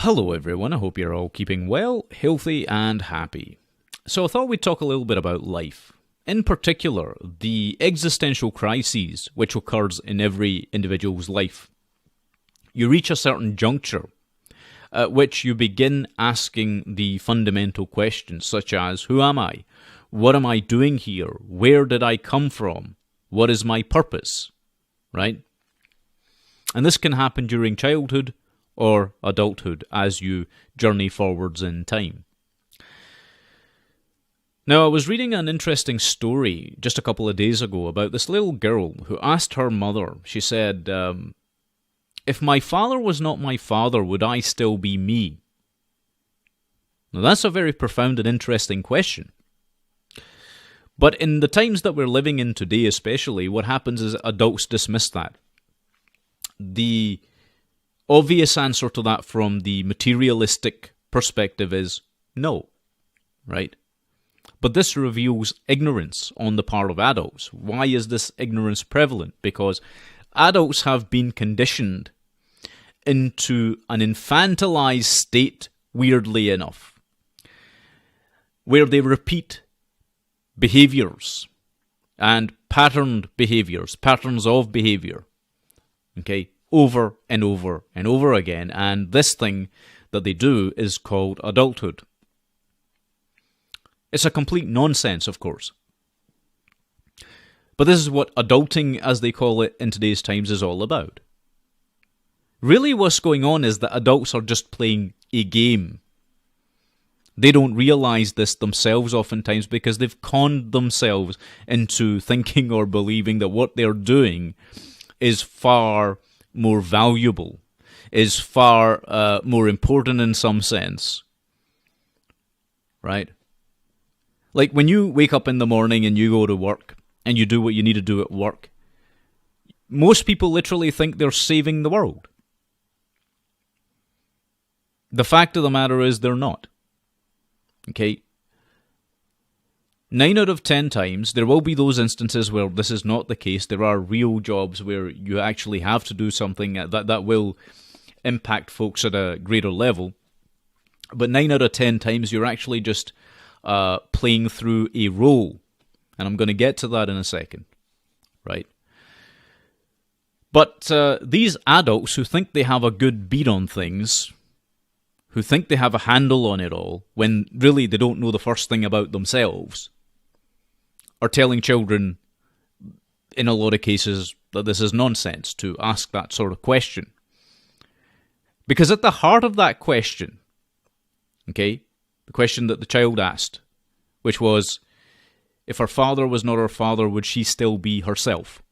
Hello everyone, I hope you're all keeping well, healthy and happy. So I thought we'd talk a little bit about life. In particular, the existential crises which occurs in every individual's life. You reach a certain juncture at which you begin asking the fundamental questions such as, who am I? What am I doing here? Where did I come from? What is my purpose? Right? And this can happen during childhood or adulthood as you journey forwards in time. Now, I was reading an interesting story just a couple of days ago about this little girl who asked her mother, she said, if my father was not my father, would I still be me? Now, that's a very profound and interesting question. But in the times that we're living in today especially, what happens is adults dismiss that. The obvious answer to that from the materialistic perspective is no, right? But this reveals ignorance on the part of adults. Why is this ignorance prevalent? Because adults have been conditioned into an infantilized state, weirdly enough, where they repeat behaviors and patterns of behavior, okay, over and over and over again, and this thing that they do is called adulthood. It's a complete nonsense, of course. But this is what adulting, as they call it in today's times, is all about. Really what's going on is that adults are just playing a game. They don't realize this themselves oftentimes because they've conned themselves into thinking or believing that what they're doing is far more valuable, is far more important in some sense, right? Like when you wake up in the morning and you go to work and you do what you need to do at work, most people literally think they're saving the world. The fact of the matter is they're not, okay? 9 out of 10 times, there will be those instances where this is not the case. There are real jobs where you actually have to do something that will impact folks at a greater level. But 9 out of 10 times, you're actually just playing through a role. And I'm going to get to that in a second, right? But these adults who think they have a good beat on things, who think they have a handle on it all, when really they don't know the first thing about themselves, are telling children, in a lot of cases, that this is nonsense to ask that sort of question. Because at the heart of that question, okay, the question that the child asked, which was, if her father was not her father, would she still be herself?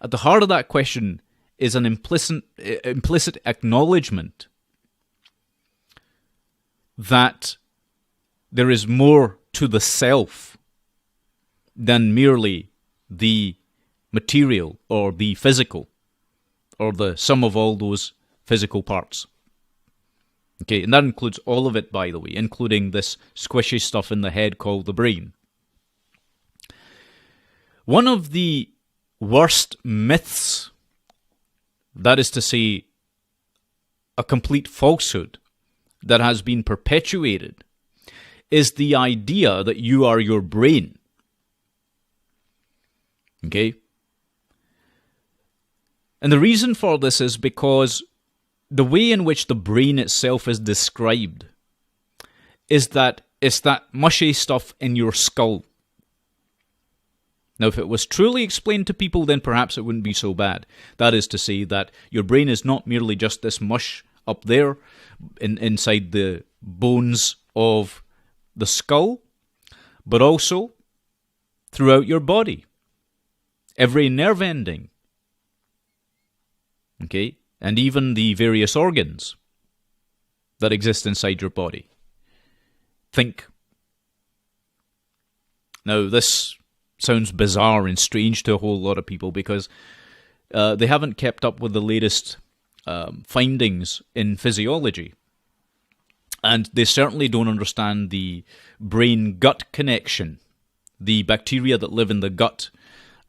At the heart of that question is an implicit acknowledgement that there is more to the self than merely the material or the physical or the sum of all those physical parts. Okay, and that includes all of it, by the way, including this squishy stuff in the head called the brain. One of the worst myths, that is to say, a complete falsehood that has been perpetuated, is the idea that you are your brain. Okay? And the reason for this is because the way in which the brain itself is described is that it's that mushy stuff in your skull. Now, if it was truly explained to people, then perhaps it wouldn't be so bad. That is to say that your brain is not merely just this mush up there inside the bones of the skull, but also throughout your body. Every nerve ending, okay, and even the various organs that exist inside your body. Think. Now, this sounds bizarre and strange to a whole lot of people because they haven't kept up with the latest findings in physiology. And they certainly don't understand the brain-gut connection, the bacteria that live in the gut,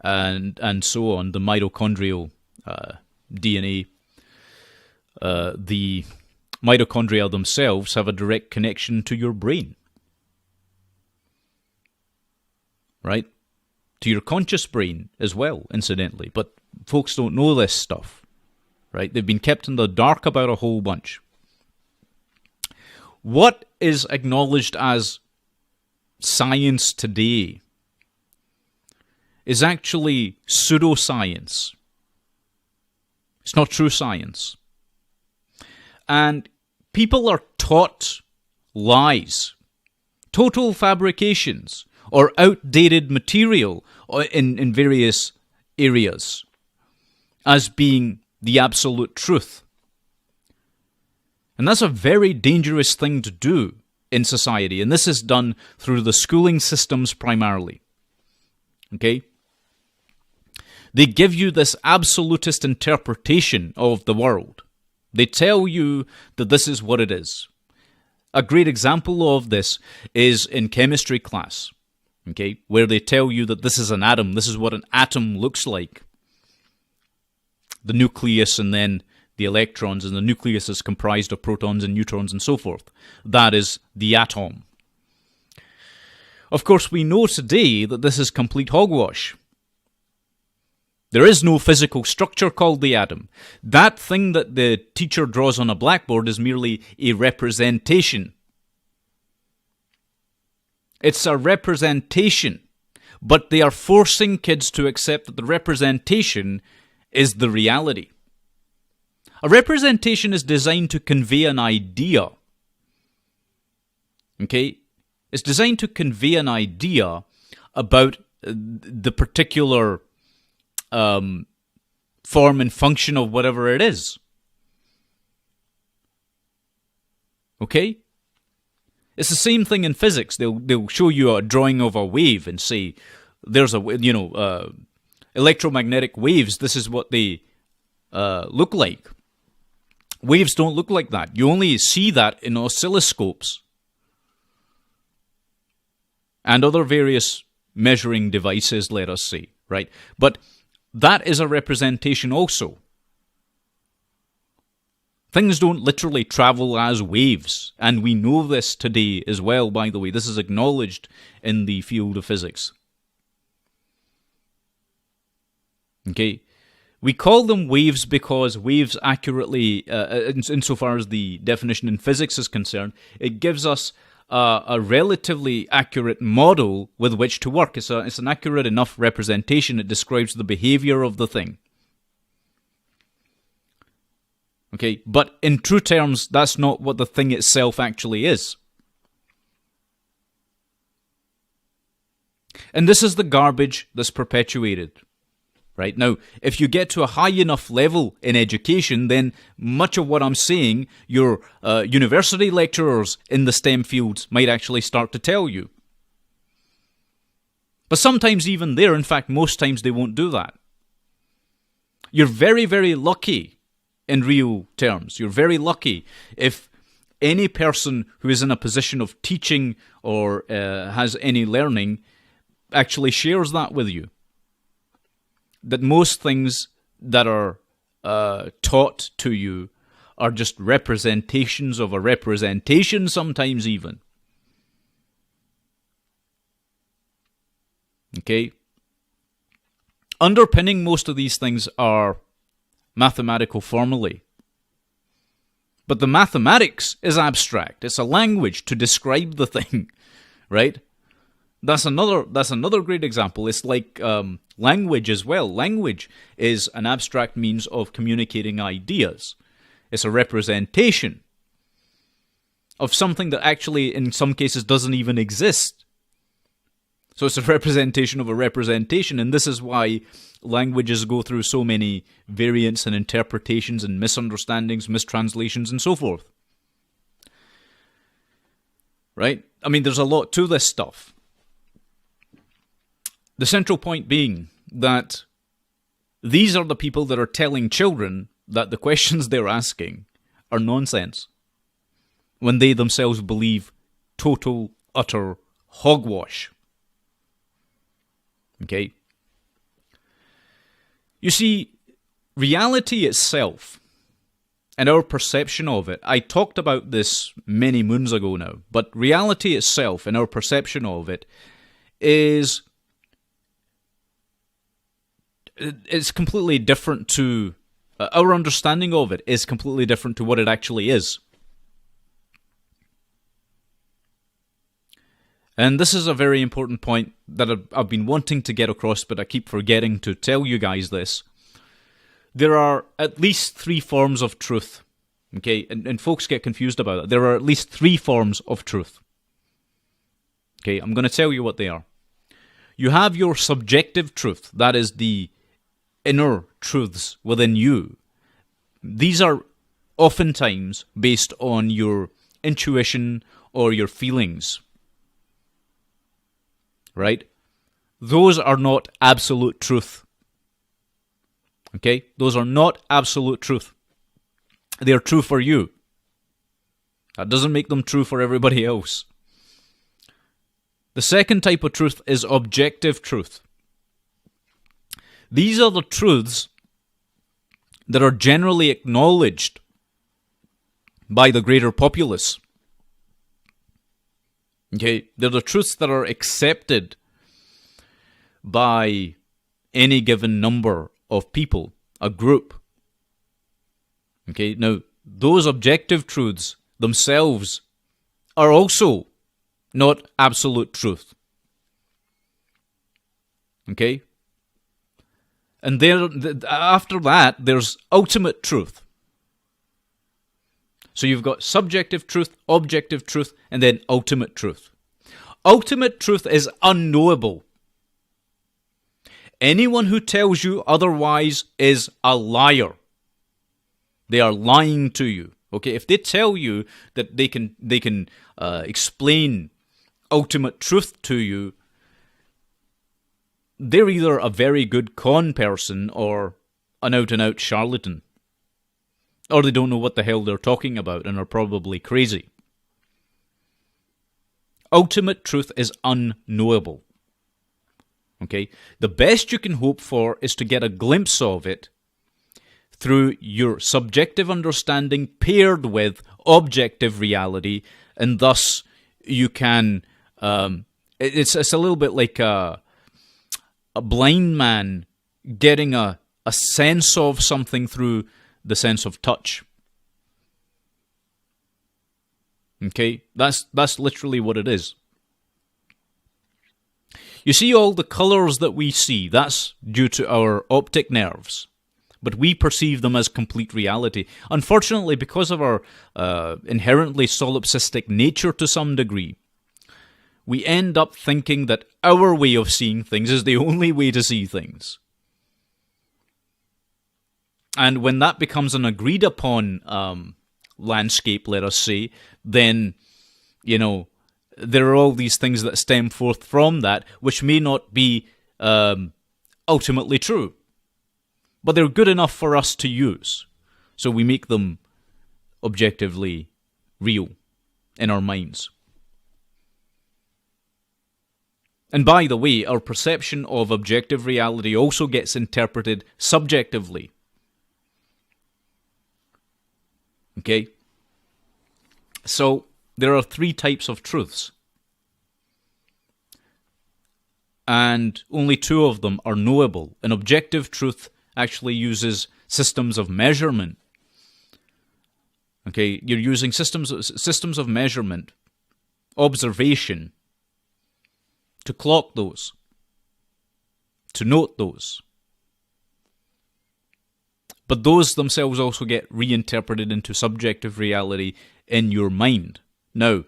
and so on, the mitochondrial DNA, the Mitochondria themselves have a direct connection to your brain. Right? To your conscious brain as well, incidentally. But folks don't know this stuff. Right? They've been kept in the dark about a whole bunch. What is acknowledged as science today is actually pseudoscience. It's not true science. And people are taught lies, total fabrications, or outdated material in various areas as being the absolute truth. And that's a very dangerous thing to do in society. And this is done through the schooling systems primarily. Okay? They give you this absolutist interpretation of the world. They tell you that this is what it is. A great example of this is in chemistry class. Okay? Where they tell you that this is an atom. This is what an atom looks like. The nucleus and then the electrons, and the nucleus is comprised of protons and neutrons and so forth. That is the atom. Of course, we know today that this is complete hogwash. There is no physical structure called the atom. That thing that the teacher draws on a blackboard is merely a representation. It's a representation, but they are forcing kids to accept that the representation is the reality. A representation is designed to convey an idea. Okay? It's designed to convey an idea about the particular form and function of whatever it is. Okay? It's the same thing in physics. They'll show you a drawing of a wave and say, there's a, electromagnetic waves, this is what they look like. Waves don't look like that. You only see that in oscilloscopes and other various measuring devices, let us say, right? But that is a representation also. Things don't literally travel as waves, and we know this today as well, by the way. This is acknowledged in the field of physics. Okay? We call them waves because waves accurately, insofar as the definition in physics is concerned, it gives us a relatively accurate model with which to work. It's an accurate enough representation. It describes the behavior of the thing. Okay, but in true terms, that's not what the thing itself actually is. And this is the garbage that's perpetuated. Right? Now, if you get to a high enough level in education, then much of what I'm saying, your university lecturers in the STEM fields might actually start to tell you. But sometimes even there, in fact, most times they won't do that. You're very, very lucky in real terms. You're very lucky if any person who is in a position of teaching or has any learning actually shares that with you. That most things that are taught to you are just representations of a representation, sometimes even. Okay? Underpinning most of these things are mathematical formulae. But the mathematics is abstract. It's a language to describe the thing, right? That's another great example. It's like language as well. Language is an abstract means of communicating ideas. It's a representation of something that actually, in some cases, doesn't even exist. So it's a representation of a representation, and this is why languages go through so many variants and interpretations and misunderstandings, mistranslations, and so forth. Right? I mean, there's a lot to this stuff. The central point being that these are the people that are telling children that the questions they're asking are nonsense, when they themselves believe total, utter hogwash. Okay? You see, reality itself, and our perception of it. I talked about this many moons ago now, but reality itself and our perception of it is completely different to our understanding of it is completely different to what it actually is. And this is a very important point that I've been wanting to get across, but I keep forgetting to tell you guys this. There are at least 3 forms of truth. Okay, and folks get confused about it. There are at least 3 forms of truth. Okay, I'm going to tell you what they are. You have your subjective truth. That is the inner truths within you. These are oftentimes based on your intuition or your feelings. Right? Those are not absolute truth. Okay? Those are not absolute truth. They are true for you. That doesn't make them true for everybody else. The second type of truth is objective truth. These are the truths that are generally acknowledged by the greater populace. Okay, they're the truths that are accepted by any given number of people, a group. Okay, now, those objective truths themselves are also not absolute truth. Okay? And after that, there's ultimate truth. So you've got subjective truth, objective truth, and then ultimate truth. Ultimate truth is unknowable. Anyone who tells you otherwise is a liar. They are lying to you. Okay, if they tell you that they can explain ultimate truth to you, they're either a very good con person or an out-and-out charlatan. Or they don't know what the hell they're talking about and are probably crazy. Ultimate truth is unknowable. Okay? The best you can hope for is to get a glimpse of it through your subjective understanding paired with objective reality, and thus you can... it's a little bit like a blind man getting a sense of something through the sense of touch. Okay? That's literally what it is. You see all the colours that we see, that's due to our optic nerves. But we perceive them as complete reality. Unfortunately, because of our inherently solipsistic nature to some degree, we end up thinking that our way of seeing things is the only way to see things. And when that becomes an agreed upon landscape, let us say, then, there are all these things that stem forth from that, which may not be ultimately true. But they're good enough for us to use. So we make them objectively real in our minds. And by the way, our perception of objective reality also gets interpreted subjectively. Okay? So, there are 3 types of truths. And only 2 of them are knowable. An objective truth actually uses systems of measurement. Okay, you're using systems of measurement, observation, to clock those, to note those. But those themselves also get reinterpreted into subjective reality in your mind. Now,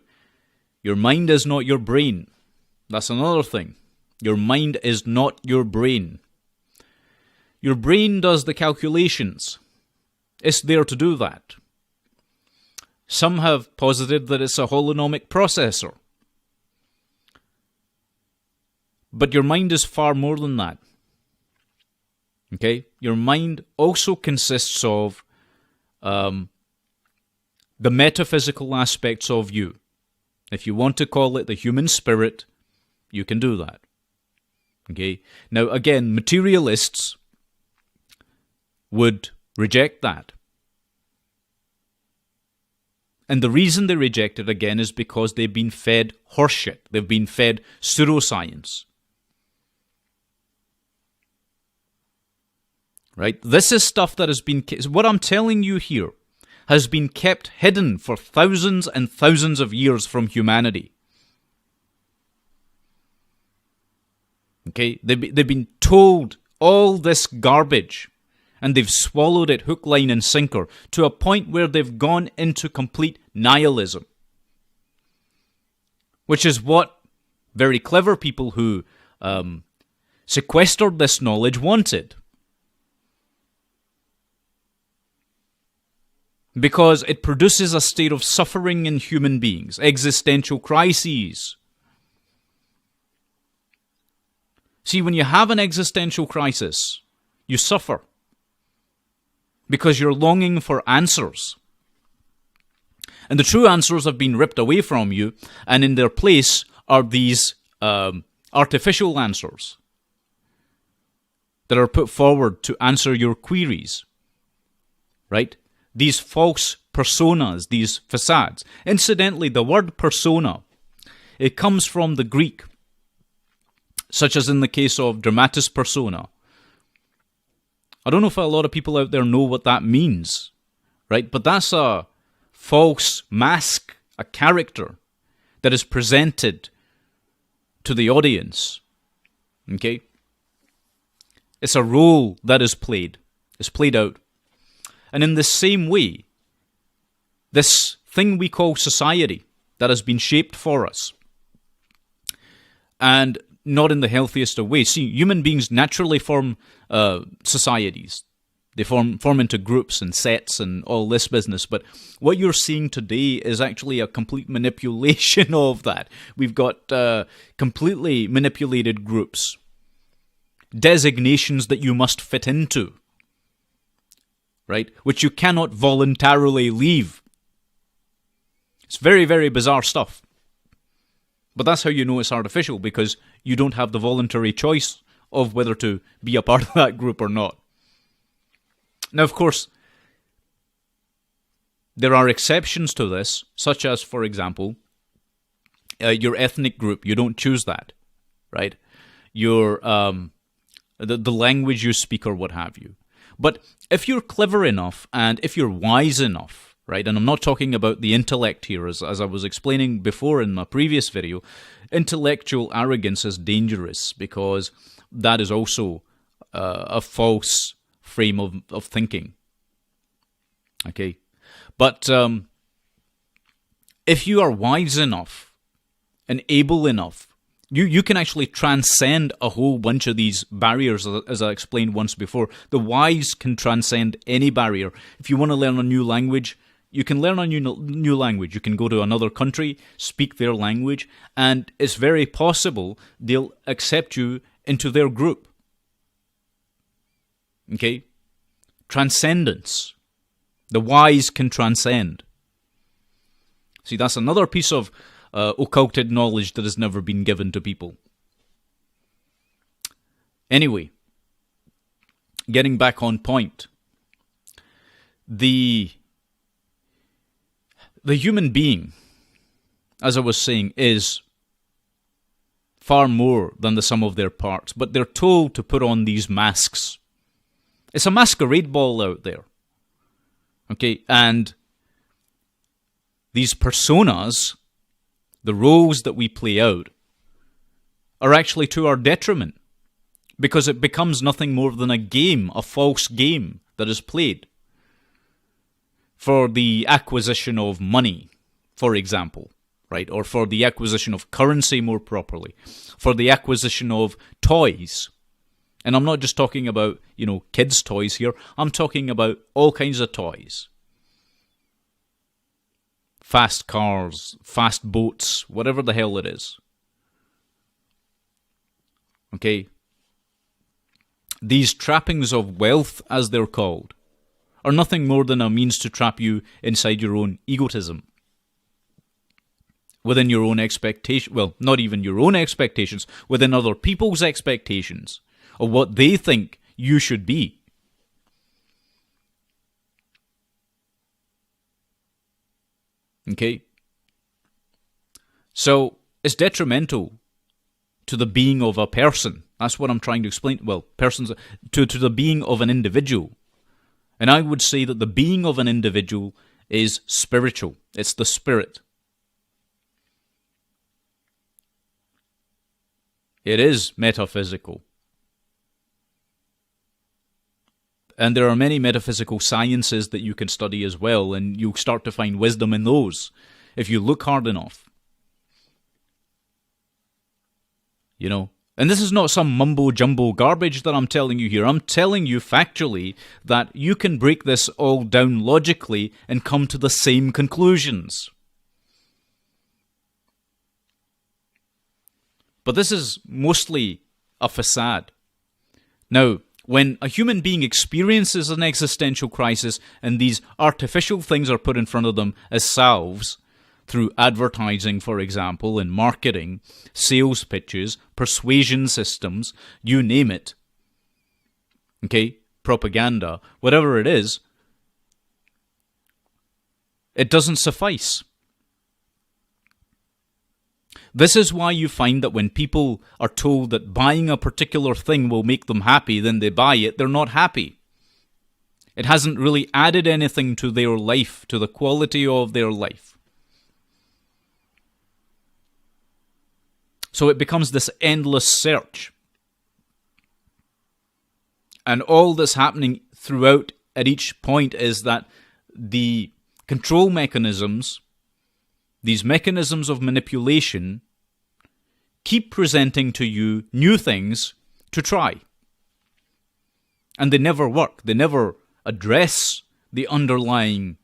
your mind is not your brain. That's another thing. Your mind is not your brain. Your brain does the calculations. It's there to do that. Some have posited that it's a holonomic processor. But your mind is far more than that. Okay? Your mind also consists of the metaphysical aspects of you. If you want to call it the human spirit, you can do that. Okay? Now, again, materialists would reject that. And the reason they reject it again is because they've been fed horseshit. They've been fed pseudoscience. Right? This is stuff that has been... What I'm telling you here has been kept hidden for thousands and thousands of years from humanity. Okay? They've been told all this garbage, and they've swallowed it hook, line, and sinker to a point where they've gone into complete nihilism. Which is what very clever people who sequestered this knowledge wanted. Because it produces a state of suffering in human beings, existential crises. See, when you have an existential crisis, you suffer. Because you're longing for answers. And the true answers have been ripped away from you, and in their place are these artificial answers that are put forward to answer your queries. Right? These false personas, these facades. Incidentally, the word persona, it comes from the Greek, such as in the case of dramatis persona. I don't know if a lot of people out there know what that means, right? But that's a false mask, a character that is presented to the audience, okay? It's a role that is played. It's played out. And in the same way, this thing we call society that has been shaped for us, and not in the healthiest of ways. See, human beings naturally form societies. They form into groups and sets and all this business. But what you're seeing today is actually a complete manipulation of that. We've got completely manipulated groups. Designations that you must fit into. Right? Which you cannot voluntarily leave. It's very, very bizarre stuff. But that's how you know it's artificial, because you don't have the voluntary choice of whether to be a part of that group or not. Now, of course, there are exceptions to this, such as, for example, your ethnic group. You don't choose that, right? Your the language you speak or what have you. But if you're clever enough and if you're wise enough, right, and I'm not talking about the intellect here, as I was explaining before in my previous video, intellectual arrogance is dangerous because that is also a false frame of thinking. Okay? But if you are wise enough and able enough, you can actually transcend a whole bunch of these barriers, as I explained once before. The wise can transcend any barrier. If you want to learn a new language, you can learn a new language. You can go to another country, speak their language, and it's very possible they'll accept you into their group. Okay? Transcendence. The wise can transcend. See, that's another piece of occulted knowledge that has never been given to people. Anyway, getting back on point. The human being, as I was saying, is far more than the sum of their parts, but they're told to put on these masks. It's a masquerade ball out there. Okay, and these personas, the roles that we play out, are actually to our detriment, because it becomes nothing more than a game, a false game that is played for the acquisition of money, for example, right? Or for the acquisition of currency, more properly, for the acquisition of toys. And I'm not just talking about, kids' toys here. I'm talking about all kinds of toys. Fast cars, fast boats, whatever the hell it is. Okay? These trappings of wealth, as they're called, are nothing more than a means to trap you inside your own egotism. Within your own expectation, well, not even your own expectations, within other people's expectations of what they think you should be. Okay? So it's detrimental to the being of a person. That's what I'm trying to explain. Well, persons to the being of an individual. And I would say that the being of an individual is spiritual. It's the spirit. It is metaphysical. And there are many metaphysical sciences that you can study as well, and you'll start to find wisdom in those if you look hard enough. You know? And this is not some mumbo-jumbo garbage that I'm telling you here. I'm telling you factually that you can break this all down logically and come to the same conclusions. But this is mostly a facade. Now, when a human being experiences an existential crisis and these artificial things are put in front of them as salves, through advertising, for example, and marketing, sales pitches, persuasion systems, you name it, okay, propaganda, whatever it is, it doesn't suffice. This is why you find that when people are told that buying a particular thing will make them happy, then they buy it, they're not happy. It hasn't really added anything to their life, to the quality of their life. So it becomes this endless search. And all that's happening throughout at each point is that the control mechanisms, these mechanisms of manipulation, keep presenting to you new things to try. And they never work. They never address the underlying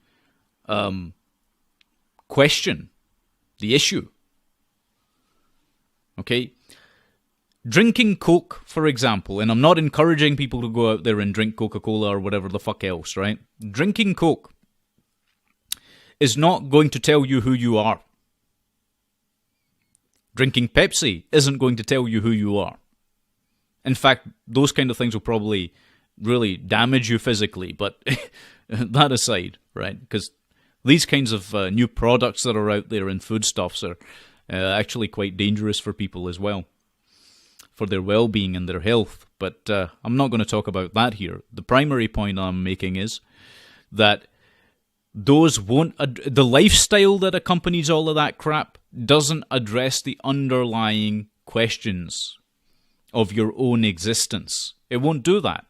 question, the issue. Okay? Drinking Coke, for example, and I'm not encouraging people to go out there and drink Coca-Cola or whatever the fuck else, right? Drinking Coke is not going to tell you who you are. Drinking Pepsi isn't going to tell you who you are. In fact, those kind of things will probably really damage you physically, but that aside, right? Because these kinds of new products that are out there in foodstuffs are actually quite dangerous for people as well, for their well-being and their health. But I'm not going to talk about that here. The primary point I'm making is that those the lifestyle that accompanies all of that crap doesn't address the underlying questions of your own existence. It won't do that.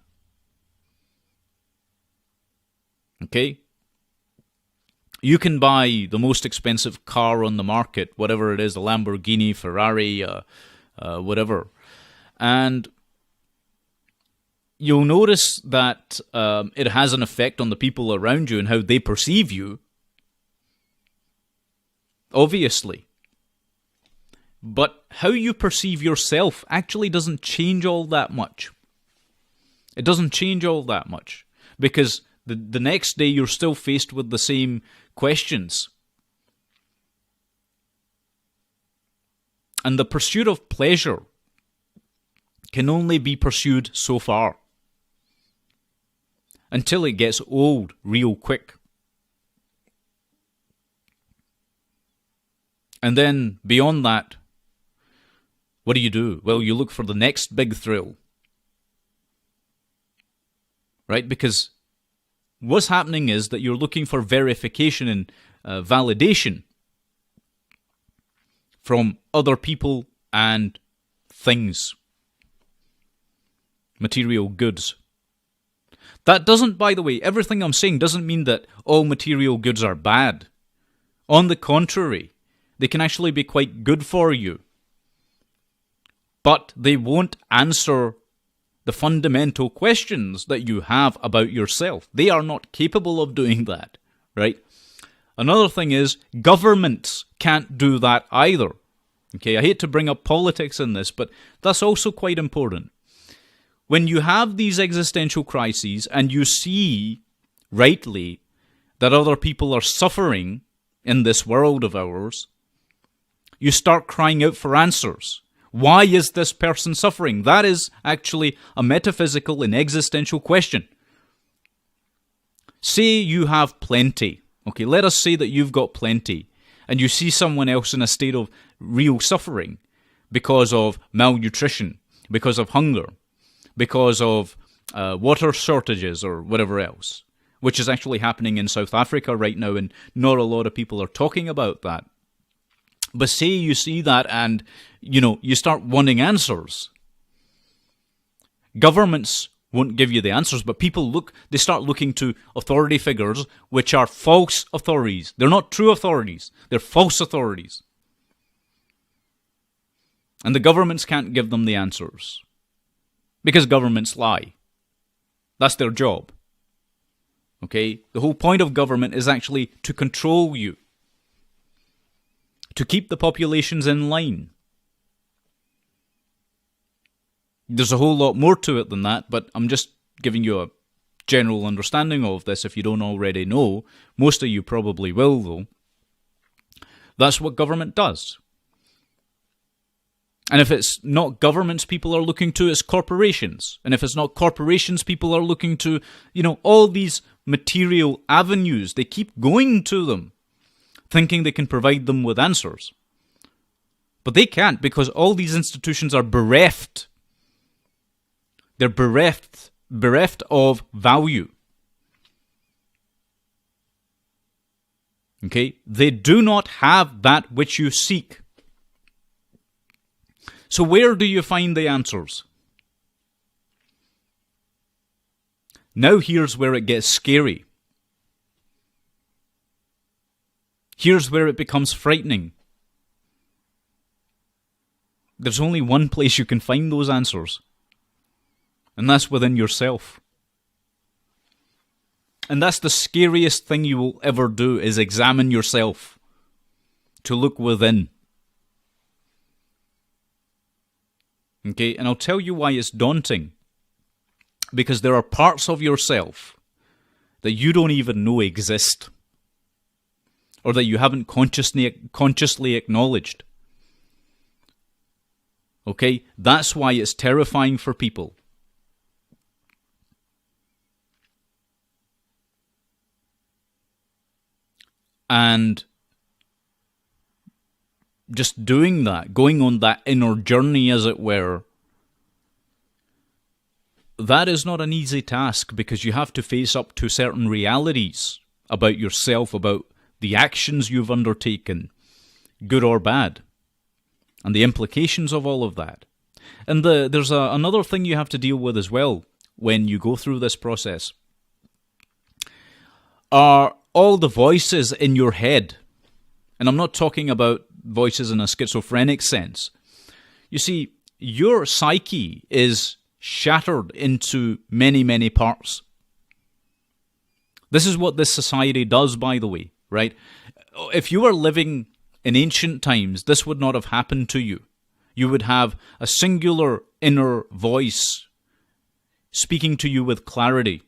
Okay? You can buy the most expensive car on the market, whatever it is, a Lamborghini, Ferrari, whatever. And you'll notice that it has an effect on the people around you and how they perceive you. Obviously. But how you perceive yourself actually doesn't change all that much. It doesn't change all that much. Because the next day you're still faced with the same questions. And the pursuit of pleasure can only be pursued so far. Until it gets old real quick. And then beyond that, what do? Well, you look for the next big thrill. Right? Because what's happening is that you're looking for verification and validation from other people and things. Material goods. That doesn't, by the way, everything I'm saying doesn't mean that all material goods are bad. On the contrary, they can actually be quite good for you. But they won't answer the fundamental questions that you have about yourself. They are not capable of doing that, right? Another thing is, governments can't do that either. Okay, I hate to bring up politics in this, but that's also quite important. When you have these existential crises and you see, rightly, that other people are suffering in this world of ours, you start crying out for answers. Why is this person suffering? That is actually a metaphysical and existential question. Say you have plenty. Okay, let us say that you've got plenty. and you see someone else in a state of real suffering because of malnutrition, because of hunger, because of water shortages or whatever else, which is actually happening in South Africa right now, and not a lot of people are talking about that. But say you see that and, you start wanting answers. Governments won't give you the answers, but they start looking to authority figures, which are false authorities. They're not true authorities. They're false authorities. And the governments can't give them the answers. Because governments lie. That's their job. Okay? The whole point of government is actually to control you. To keep the populations in line. There's a whole lot more to it than that, but I'm just giving you a general understanding of this if you don't already know. Most of you probably will, though. That's what government does. And if it's not governments people are looking to, it's corporations. And if it's not corporations people are looking to, all these material avenues, they keep going to them, thinking they can provide them with answers. But they can't, because all these institutions are bereft. They're bereft of value. Okay? They do not have that which you seek. So where do you find the answers? Now here's where it gets scary. Here's where it becomes frightening. There's only one place you can find those answers. And that's within yourself. And that's the scariest thing you will ever do, is examine yourself. To look within. Okay, and I'll tell you why it's daunting. Because there are parts of yourself that you don't even know exist. Or that you haven't consciously acknowledged. Okay, that's why it's terrifying for people. And just doing that, going on that inner journey, as it were, that is not an easy task, because you have to face up to certain realities about yourself, about the actions you've undertaken, good or bad, and the implications of all of that. And there's another thing you have to deal with as well when you go through this process. Are all the voices in your head, and I'm not talking about voices in a schizophrenic sense. You see, your psyche is shattered into many, many parts. This is what this society does, by the way, right? If you were living in ancient times, this would not have happened to you. You would have a singular inner voice speaking to you with clarity.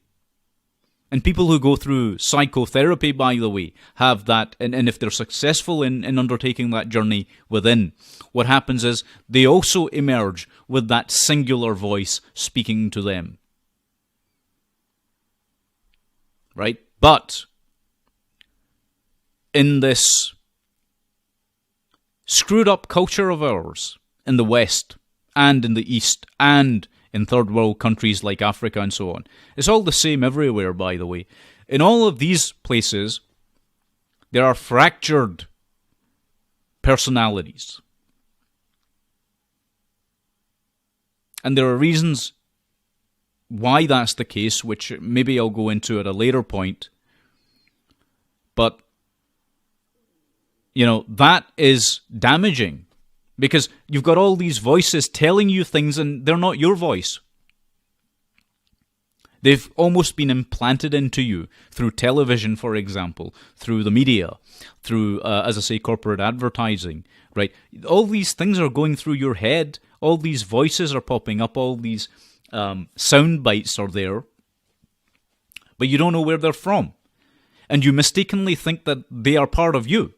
And people who go through psychotherapy, by the way, have that, and if they're successful in undertaking that journey within, what happens is they also emerge with that singular voice speaking to them. Right? But in this screwed up culture of ours, in the West, and in the East, and in third world countries like Africa and so on. It's all the same everywhere, by the way. In all of these places, there are fractured personalities. And there are reasons why that's the case, which maybe I'll go into at a later point. But, that is damaging. Because you've got all these voices telling you things, and they're not your voice. They've almost been implanted into you through television, for example, through the media, through, as I say, corporate advertising, right? All these things are going through your head. All these voices are popping up. All these sound bites are there. But you don't know where they're from. And you mistakenly think that they are part of you.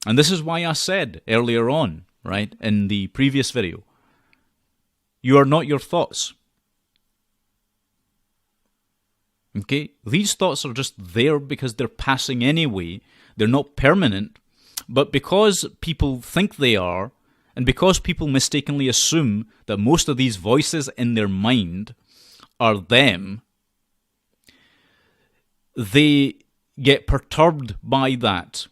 And this is why I said earlier on, right, in the previous video, you are not your thoughts. Okay? These thoughts are just there because they're passing anyway. They're not permanent. But because people think they are, and because people mistakenly assume that most of these voices in their mind are them, they get perturbed by that.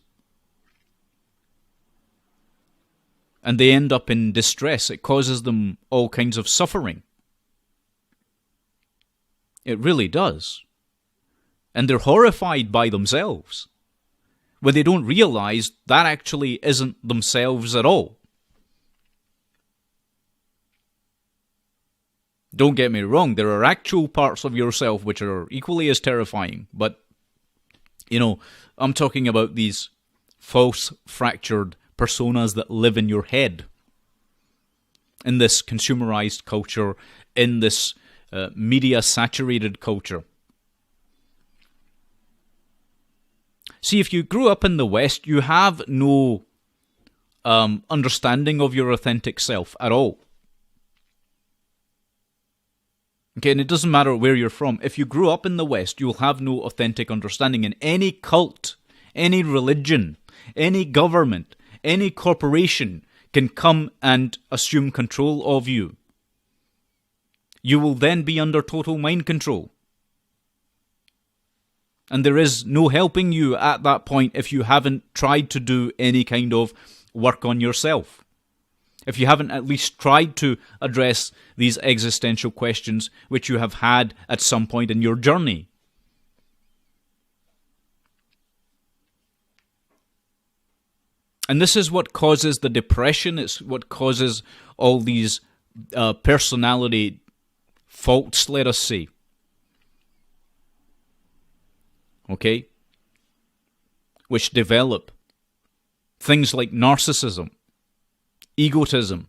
And they end up in distress. It causes them all kinds of suffering. It really does. And they're horrified by themselves, when they don't realize that actually isn't themselves at all. Don't get me wrong, there are actual parts of yourself which are equally as terrifying, but, I'm talking about these false, fractured personas that live in your head, in this consumerized culture, in this media-saturated culture. See, if you grew up in the West, you have no understanding of your authentic self at all. Okay, and it doesn't matter where you're from. If you grew up in the West, you'll have no authentic understanding. And any cult, any religion, any government, any corporation can come and assume control of you. You will then be under total mind control. And there is no helping you at that point if you haven't tried to do any kind of work on yourself. If you haven't at least tried to address these existential questions which you have had at some point in your journey. And this is what causes the depression. It's what causes all these personality faults, let us say. Okay? Which develop things like narcissism, egotism.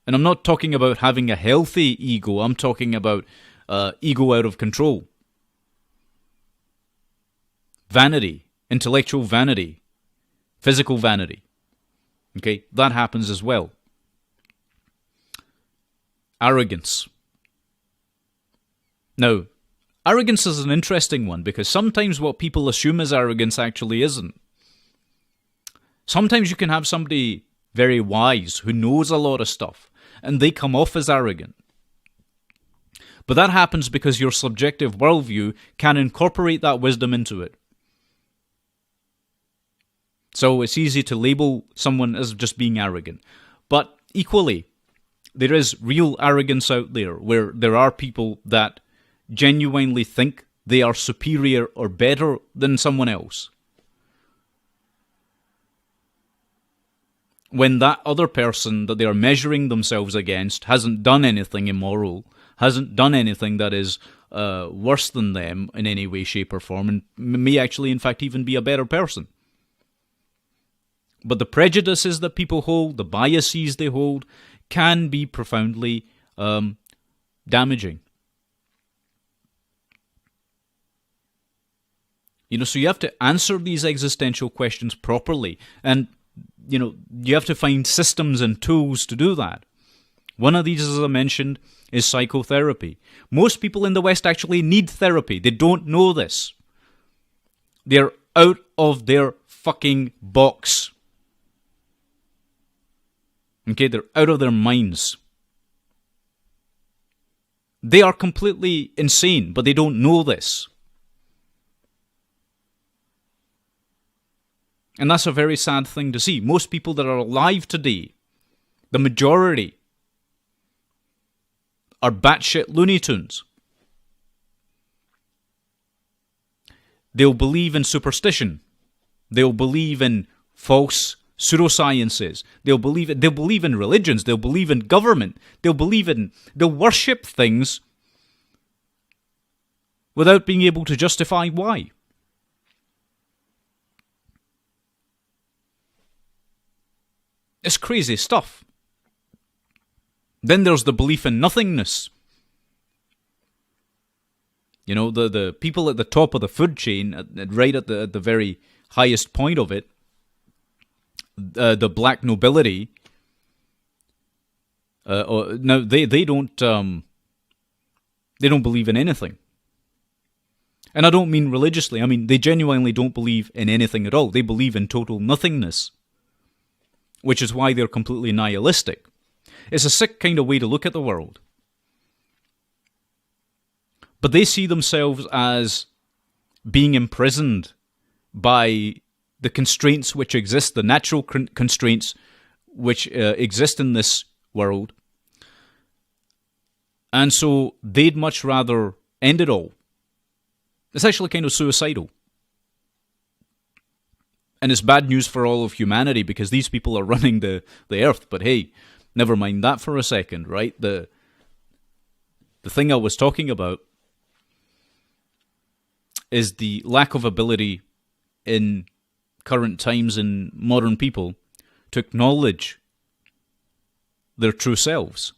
And I'm not talking about having a healthy ego. I'm talking about ego out of control. Vanity, intellectual vanity, physical vanity. Okay, that happens as well. Arrogance. Now, arrogance is an interesting one because sometimes what people assume is arrogance actually isn't. Sometimes you can have somebody very wise who knows a lot of stuff and they come off as arrogant. But that happens because your subjective worldview can incorporate that wisdom into it. So it's easy to label someone as just being arrogant. But equally, there is real arrogance out there where there are people that genuinely think they are superior or better than someone else, when that other person that they are measuring themselves against hasn't done anything immoral, hasn't done anything that is worse than them in any way, shape, or form, and may actually, in fact, even be a better person. But the prejudices that people hold, the biases they hold, can be profoundly damaging. So you have to answer these existential questions properly, and you have to find systems and tools to do that. One of these, as I mentioned, is psychotherapy. Most people in the West actually need therapy. They don't know this. They're out of their fucking box. Okay, they're out of their minds. They are completely insane, but they don't know this. And that's a very sad thing to see. Most people that are alive today, the majority, are batshit Looney Tunes. They'll believe in superstition. They'll believe in false pseudosciences. They'll believe in religions. They'll believe in government. They'll worship things without being able to justify why. It's crazy stuff. Then there's the belief in nothingness. The people at the top of the food chain, right at the very highest point of it, the black nobility. Now they don't believe in anything. And I don't mean religiously. I mean, they genuinely don't believe in anything at all. They believe in total nothingness, which is why they're completely nihilistic. It's a sick kind of way to look at the world. But they see themselves as being imprisoned by the constraints which exist, the natural constraints which exist in this world. And so they'd much rather end it all. It's actually kind of suicidal. And it's bad news for all of humanity because these people are running the earth. But hey, never mind that for a second, right? The thing I was talking about is the lack of ability in current times in modern people to acknowledge their true selves.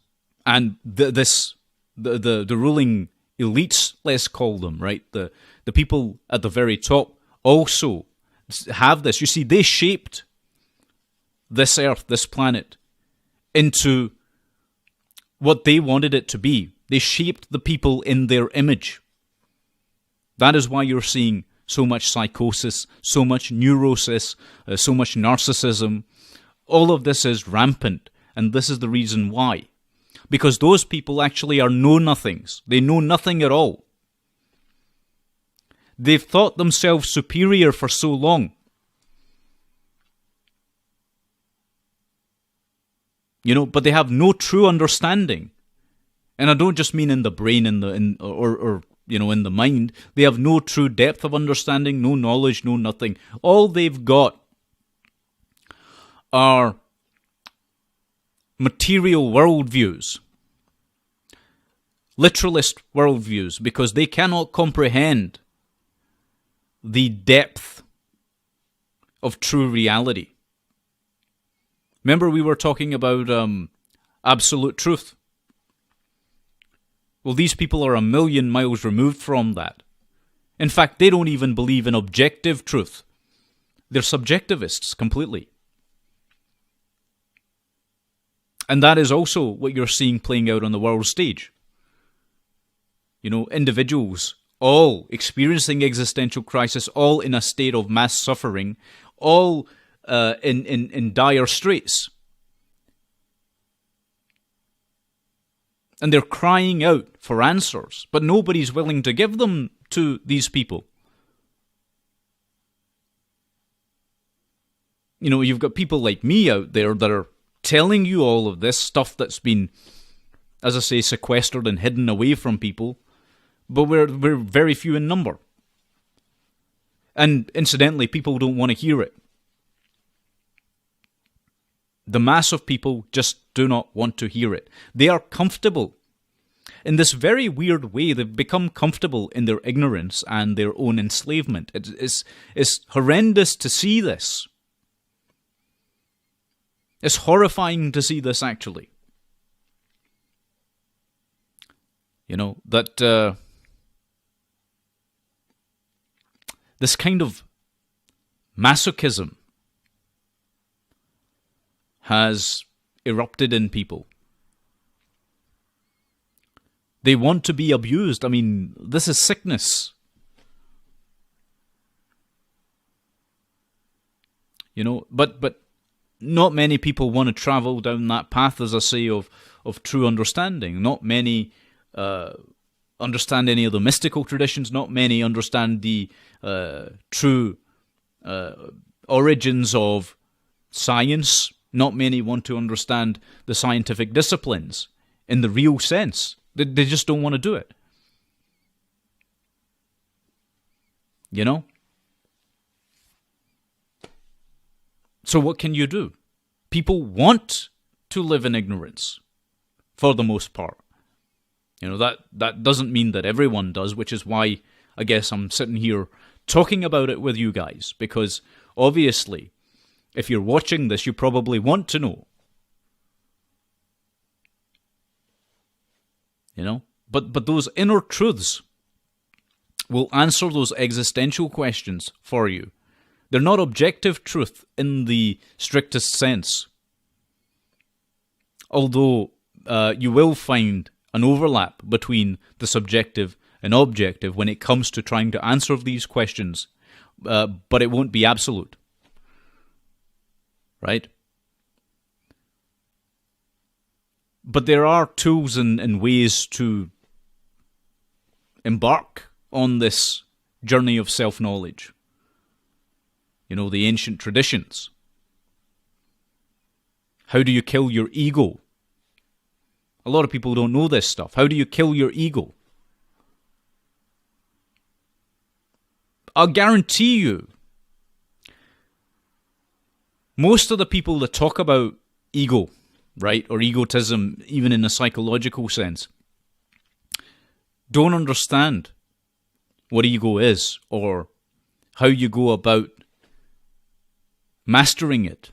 And the ruling elites, let's call them, right? The people at the very top also have this. You see, they shaped this earth, this planet, into what they wanted it to be. They shaped the people in their image. That is why you're seeing so much psychosis, so much neurosis, so much narcissism. All of this is rampant, and this is the reason why. Because those people actually are know-nothings. They know nothing at all. They've thought themselves superior for so long. But they have no true understanding. And I don't just mean in the brain, in the mind. They have no true depth of understanding, no knowledge, no nothing. All they've got are material worldviews, literalist worldviews, because they cannot comprehend the depth of true reality. Remember we were talking about absolute truth. Well, these people are a million miles removed from that. In fact, they don't even believe in objective truth. They're subjectivists completely. And that is also what you're seeing playing out on the world stage. Individuals all experiencing existential crisis, all in a state of mass suffering, all in dire straits. And they're crying out for answers, but nobody's willing to give them to these people. You've got people like me out there that are telling you all of this stuff that's been, as I say, sequestered and hidden away from people, but we're very few in number. And incidentally, people don't want to hear it. The mass of people just do not want to hear it. They are comfortable. In this very weird way, they've become comfortable in their ignorance and their own enslavement. It's horrendous to see this. It's horrifying to see this, actually. That this kind of masochism has erupted in people. They want to be abused. I mean, this is sickness. But not many people want to travel down that path, as I say, of true understanding. Not many understand any of the mystical traditions. Not many understand the true origins of science. Not many want to understand the scientific disciplines in the real sense. They just don't want to do it. So what can you do? People want to live in ignorance, for the most part. That doesn't mean that everyone does, which is why I guess I'm sitting here talking about it with you guys, because obviously, if you're watching this, you probably want to know. But those inner truths will answer those existential questions for you. They're not objective truth in the strictest sense. Although you will find an overlap between the subjective and objective when it comes to trying to answer these questions, but it won't be absolute. Right? But there are tools and ways to embark on this journey of self-knowledge. You know, the ancient traditions. How do you kill your ego? A lot of people don't know this stuff. How do you kill your ego? I'll guarantee you, most of the people that talk about ego, right, or egotism, even in a psychological sense, don't understand what ego is or how you go about mastering it.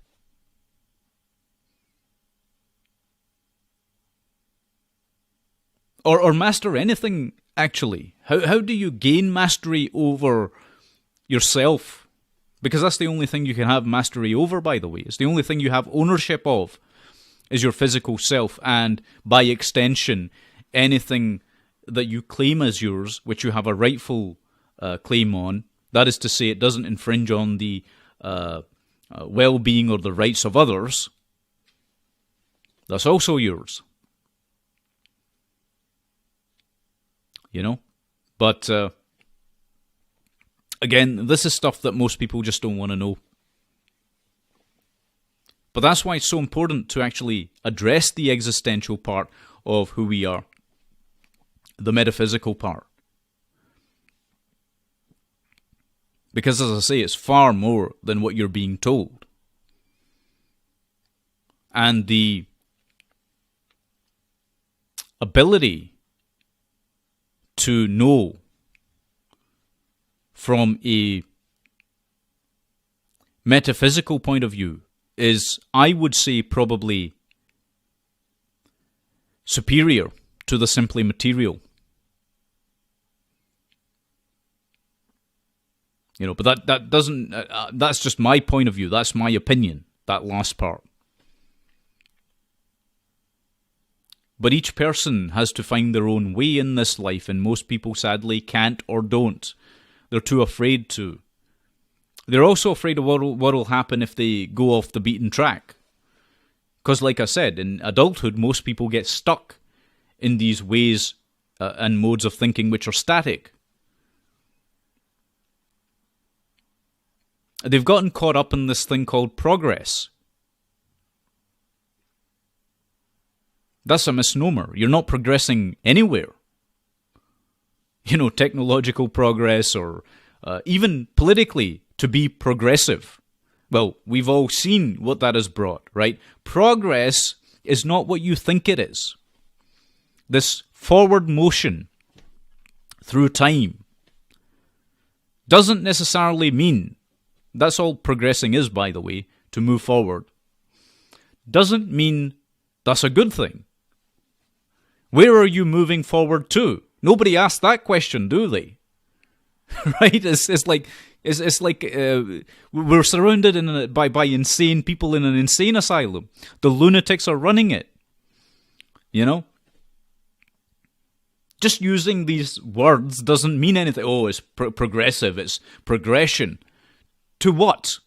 Or master anything, actually. How do you gain mastery over yourself? Because that's the only thing you can have mastery over, by the way. It's the only thing you have ownership of is your physical self, and by extension, anything that you claim as yours, which you have a rightful claim on. That is to say, it doesn't infringe on the well-being or the rights of others. That's also yours. You know? But, again, this is stuff that most people just don't want to know. But that's why it's so important to actually address the existential part of who we are. The metaphysical part. Because, as I say, it's far more than what you're being told. And the ability to know from a metaphysical point of view is, I would say, probably superior to the simply material. You know, but that doesn't, that's just my point of view. That's my opinion, that last part. But each person has to find their own way in this life, and most people sadly can't or don't. They're too afraid to. They're also afraid of what will happen if they go off the beaten track. Because like I said, in adulthood, most people get stuck in these ways and modes of thinking which are static. They've gotten caught up in this thing called progress. That's a misnomer. You're not progressing anywhere. You know, technological progress or even politically to be progressive. Well, we've all seen what that has brought, right? Progress is not what you think it is. This forward motion through time doesn't necessarily mean, that's all progressing is, by the way, to move forward, doesn't mean that's a good thing. Where are you moving forward to? Nobody asks that question, do they? Right? It's like we're surrounded by insane people in an insane asylum. The lunatics are running it. You know? Just using these words doesn't mean anything. Oh, it's progressive, it's progression. To what?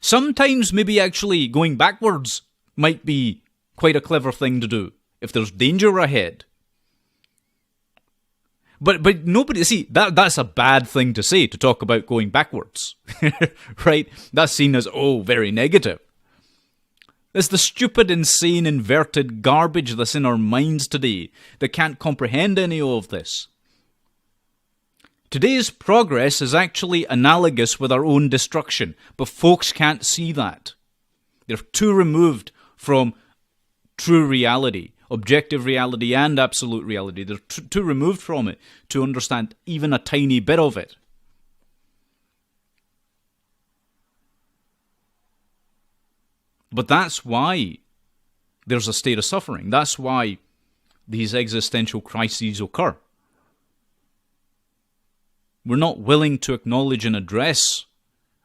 Sometimes maybe actually going backwards might be quite a clever thing to do if there's danger ahead. But nobody, see, that's a bad thing to say, to talk about going backwards. Right? That's seen as, oh, very negative. It's the stupid, insane, inverted garbage that's in our minds today that can't comprehend any of this. Today's progress is actually analogous with our own destruction, but folks can't see that. They're too removed from true reality, objective reality and absolute reality. They're too removed from it to understand even a tiny bit of it. But that's why there's a state of suffering. That's why these existential crises occur. We're not willing to acknowledge and address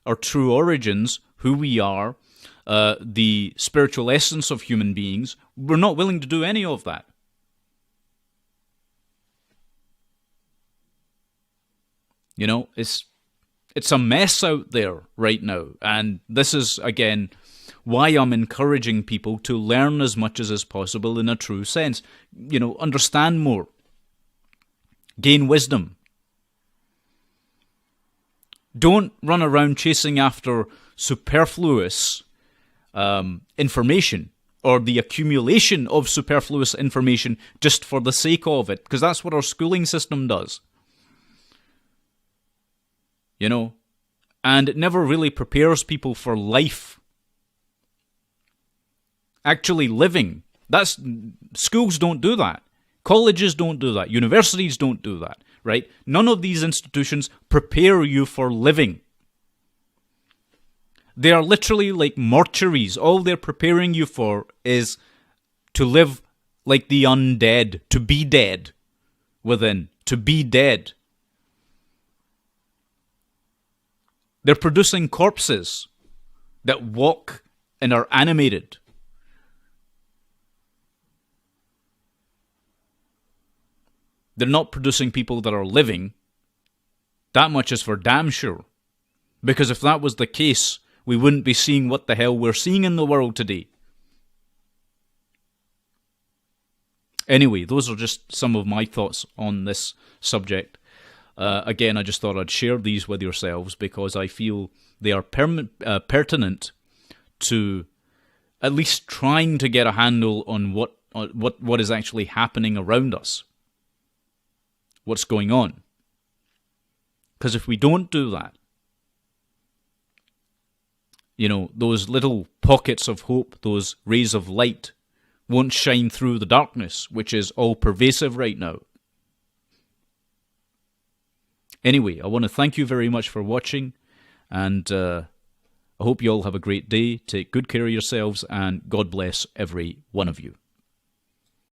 our true origins, who we are, the spiritual essence of human beings. We're not willing to do any of that. You know, it's a mess out there right now. And this is, again, why I'm encouraging people to learn as much as is possible in a true sense. You know, understand more. Gain wisdom. Don't run around chasing after superfluous information or the accumulation of superfluous information just for the sake of it, because that's what our schooling system does. You know, and it never really prepares people for life. Actually living. Schools don't do that. Colleges don't do that. Universities don't do that, right? None of these institutions prepare you for living. They are literally like mortuaries. All they're preparing you for is to live like the undead, to be dead within, to be dead. They're producing corpses that walk and are animated. They're not producing people that are living. That much is for damn sure. Because if that was the case, we wouldn't be seeing what the hell we're seeing in the world today. Anyway, those are just some of my thoughts on this subject. Again, I just thought I'd share these with yourselves because I feel they are pertinent to at least trying to get a handle on what is actually happening around us. What's going on. Because if we don't do that, you know, those little pockets of hope, those rays of light, won't shine through the darkness, which is all pervasive right now. Anyway, I want to thank you very much for watching, and I hope you all have a great day. Take good care of yourselves, and God bless every one of you.